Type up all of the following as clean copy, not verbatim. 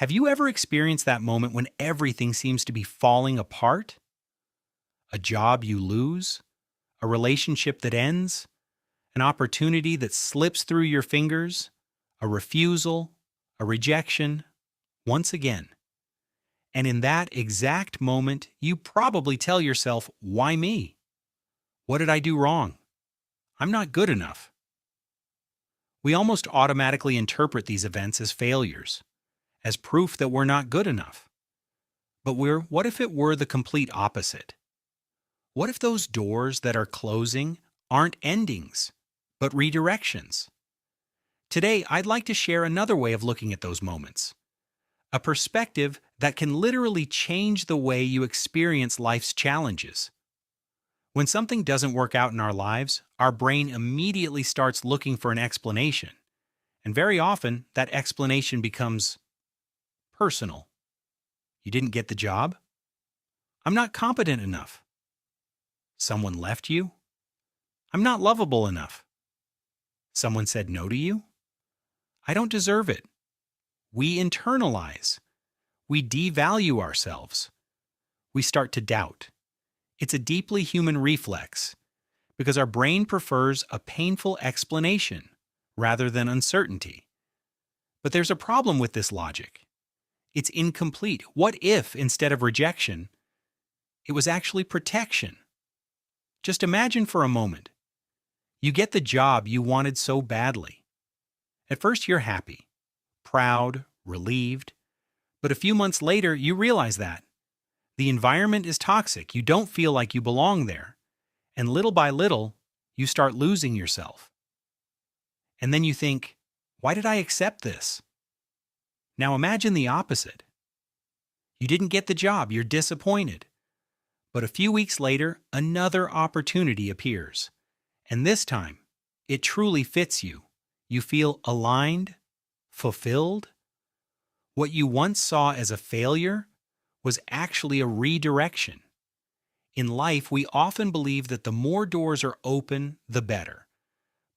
Have you ever experienced that moment when everything seems to be falling apart? A job you lose? A relationship that ends? An opportunity that slips through your fingers? A refusal? A rejection? Once again. And in that exact moment, you probably tell yourself, why me? What did I do wrong? I'm not good enough. We almost automatically interpret these events as failures, as proof that we're not good enough. But what if it were the complete opposite? What if those doors that are closing aren't endings, but redirections? Today, I'd like to share another way of looking at those moments. A perspective that can literally change the way you experience life's challenges. When something doesn't work out in our lives, our brain immediately starts looking for an explanation. And very often, that explanation becomes personal. You didn't get the job? I'm not competent enough. Someone left you? I'm not lovable enough. Someone said no to you? I don't deserve it. We internalize. We devalue ourselves. We start to doubt. It's a deeply human reflex because our brain prefers a painful explanation rather than uncertainty. But there's a problem with this logic. It's incomplete. What if, instead of rejection, it was actually protection? Just imagine for a moment. You get the job you wanted so badly. At first, you're happy, proud, relieved. But a few months later, you realize that the environment is toxic. You don't feel like you belong there. And little by little, you start losing yourself. And then you think, why did I accept this? Now imagine the opposite. You didn't get the job. You're disappointed. But a few weeks later, another opportunity appears. And this time, it truly fits you. You feel aligned, fulfilled. What you once saw as a failure was actually a redirection. In life, we often believe that the more doors are open, the better.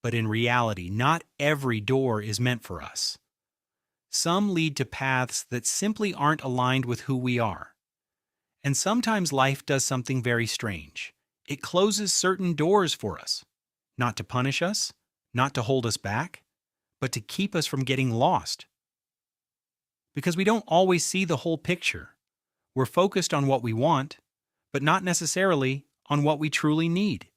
But in reality, not every door is meant for us. Some lead to paths that simply aren't aligned with who we are. And sometimes life does something very strange. It closes certain doors for us, not to punish us, not to hold us back, but to keep us from getting lost. Because we don't always see the whole picture. We're focused on what we want, but not necessarily on what we truly need.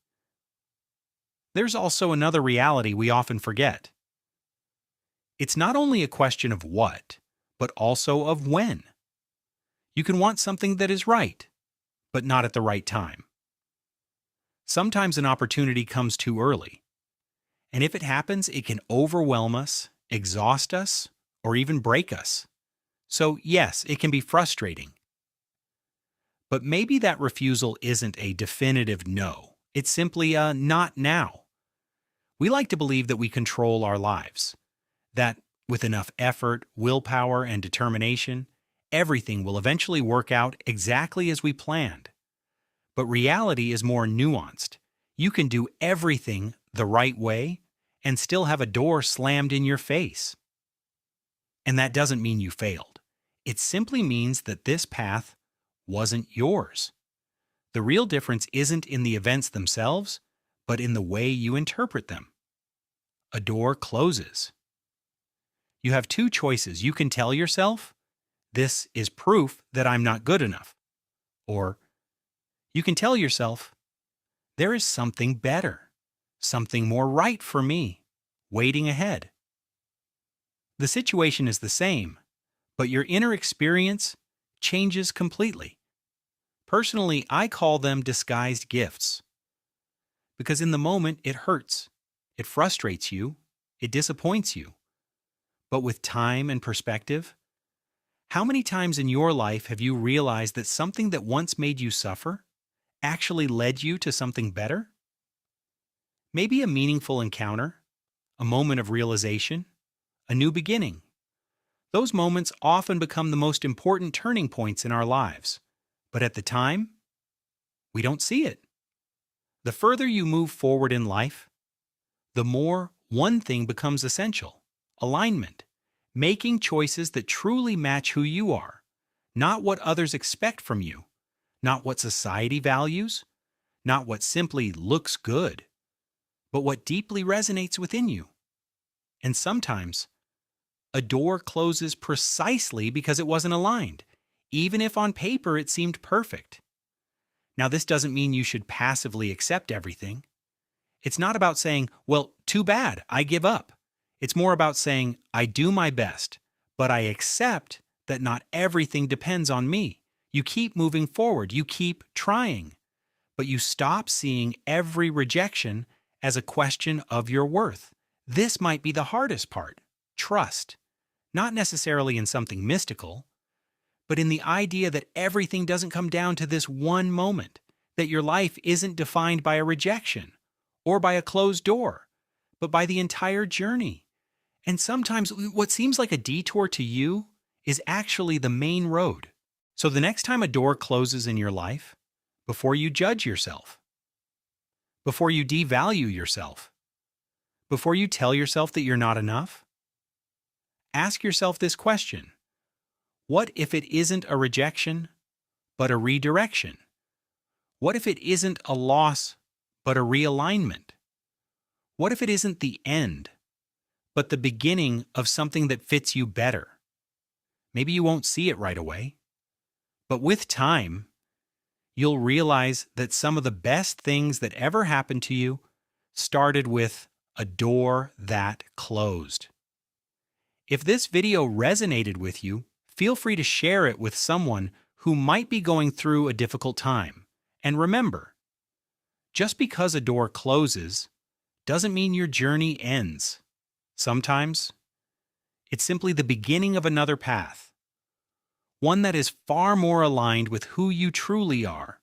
There's also another reality we often forget. It's not only a question of what, but also of when. You can want something that is right, but not at the right time. Sometimes an opportunity comes too early. And if it happens, it can overwhelm us, exhaust us, or even break us. So yes, it can be frustrating. But maybe that refusal isn't a definitive no. It's simply a not now. We like to believe that we control our lives, that with enough effort, willpower, and determination, everything will eventually work out exactly as we planned. But reality is more nuanced. You can do everything the right way and still have a door slammed in your face. And that doesn't mean you failed. It simply means that this path wasn't yours. The real difference isn't in the events themselves, but in the way you interpret them. A door closes. You have two choices. You can tell yourself, this is proof that I'm not good enough. Or you can tell yourself, there is something better, something more right for me, waiting ahead. The situation is the same, but your inner experience changes completely. Personally, I call them disguised gifts. Because in the moment, it hurts, it frustrates you, it disappoints you. But with time and perspective, how many times in your life have you realized that something that once made you suffer actually led you to something better? Maybe a meaningful encounter, a moment of realization, a new beginning. Those moments often become the most important turning points in our lives. But at the time, we don't see it. The further you move forward in life, the more one thing becomes essential: alignment, making choices that truly match who you are, not what others expect from you, not what society values, not what simply looks good, but what deeply resonates within you. And sometimes, a door closes precisely because it wasn't aligned, even if on paper it seemed perfect. Now, this doesn't mean you should passively accept everything. It's not about saying, well, too bad, I give up. It's more about saying, I do my best, but I accept that not everything depends on me. You keep moving forward, you keep trying, but you stop seeing every rejection as a question of your worth. This might be the hardest part. Trust. Not necessarily in something mystical, but in the idea that everything doesn't come down to this one moment, that your life isn't defined by a rejection or by a closed door, but by the entire journey. And sometimes what seems like a detour to you is actually the main road. So the next time a door closes in your life, before you judge yourself, before you devalue yourself, before you tell yourself that you're not enough, ask yourself this question: what if it isn't a rejection, but a redirection? What if it isn't a loss, but a realignment? What if it isn't the end, but the beginning of something that fits you better? Maybe you won't see it right away, but with time, you'll realize that some of the best things that ever happened to you started with a door that closed. If this video resonated with you, feel free to share it with someone who might be going through a difficult time. And remember, just because a door closes doesn't mean your journey ends. Sometimes, it's simply the beginning of another path, one that is far more aligned with who you truly are.